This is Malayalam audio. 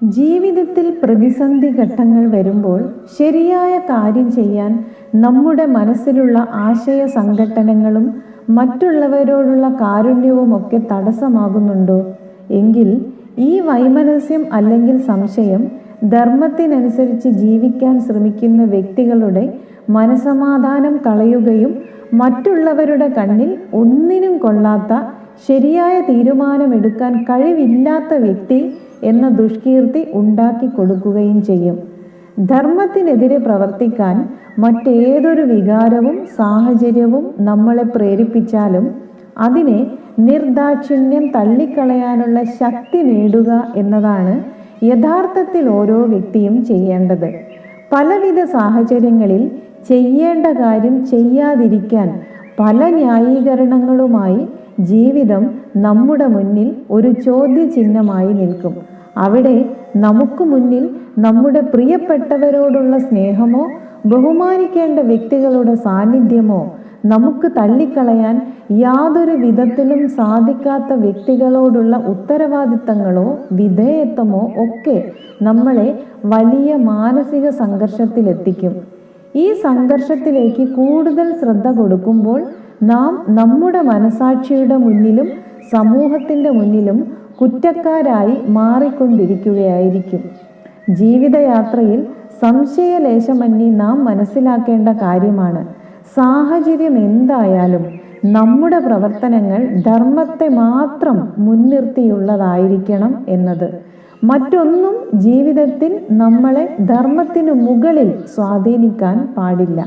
ജീവിതത്തിൽ പ്രതിസന്ധി ഘട്ടങ്ങൾ വരുമ്പോൾ ശരിയായ കാര്യം ചെയ്യാൻ നമ്മുടെ മനസ്സിലുള്ള ആശയ സംഘട്ടനങ്ങളും മറ്റുള്ളവരോടുള്ള കാരുണ്യവുമൊക്കെ തടസ്സമാകുന്നുണ്ടോ എങ്കിൽ ഈ വൈമനസ്യം അല്ലെങ്കിൽ സംശയം ധർമ്മത്തിനനുസരിച്ച് ജീവിക്കാൻ ശ്രമിക്കുന്ന വ്യക്തികളുടെ മനസമാധാനം കളയുകയും മറ്റുള്ളവരുടെ കണ്ണിൽ ഒന്നിനും കൊള്ളാത്ത ശരിയായ തീരുമാനമെടുക്കാൻ കഴിവില്ലാത്ത വ്യക്തി എന്ന ദുഷ്കീർത്തി ഉണ്ടാക്കി കൊടുക്കുകയും ചെയ്യും. ധർമ്മത്തിനെതിരെ പ്രവർത്തിക്കാൻ മറ്റേതൊരു വികാരവും സാഹചര്യവും നമ്മളെ പ്രേരിപ്പിച്ചാലും അതിനെ നിർദാക്ഷിണ്യം തള്ളിക്കളയാനുള്ള ശക്തി നേടുക എന്നതാണ് യഥാർത്ഥത്തിൽ ഓരോ വ്യക്തിയും ചെയ്യേണ്ടത്. പലവിധ സാഹചര്യങ്ങളിൽ ചെയ്യേണ്ട കാര്യം ചെയ്യാതിരിക്കാൻ പല ന്യായീകരണങ്ങളുമായി ജീവിതം നമ്മുടെ മുന്നിൽ ഒരു ചോദ്യചിഹ്നമായി നിൽക്കും. അവിടെ നമുക്ക് മുന്നിൽ നമ്മുടെ പ്രിയപ്പെട്ടവരോടുള്ള സ്നേഹമോ ബഹുമാനിക്കേണ്ട വ്യക്തികളുടെ സാന്നിധ്യമോ നമുക്ക് തള്ളിക്കളയാൻ യാതൊരു വിധത്തിലും സാധിക്കാത്ത വ്യക്തികളോടുള്ള ഉത്തരവാദിത്തങ്ങളോ വിധേയത്വമോ ഒക്കെ നമ്മളെ വലിയ മാനസിക സംഘർഷത്തിലെത്തിക്കും. ഈ സംഘർഷത്തിലേക്ക് കൂടുതൽ ശ്രദ്ധ കൊടുക്കുമ്പോൾ നാം നമ്മുടെ മനസാക്ഷിയുടെ മുന്നിലും സമൂഹത്തിൻ്റെ മുന്നിലും കുറ്റക്കാരായി മാറിക്കൊണ്ടിരിക്കുകയായിരിക്കും. ജീവിതയാത്രയിൽ സംശയലേശമന്യേ നാം മനസ്സിലാക്കേണ്ട കാര്യമാണ്, സാഹചര്യം എന്തായാലും നമ്മുടെ പ്രവർത്തനങ്ങൾ ധർമ്മത്തെ മാത്രം മുൻനിർത്തിയുള്ളതായിരിക്കണം എന്നത്. മറ്റൊന്നും ജീവിതത്തിൽ നമ്മളെ ധർമ്മത്തിനു മുകളിൽ സ്വാധീനിക്കാൻ പാടില്ല.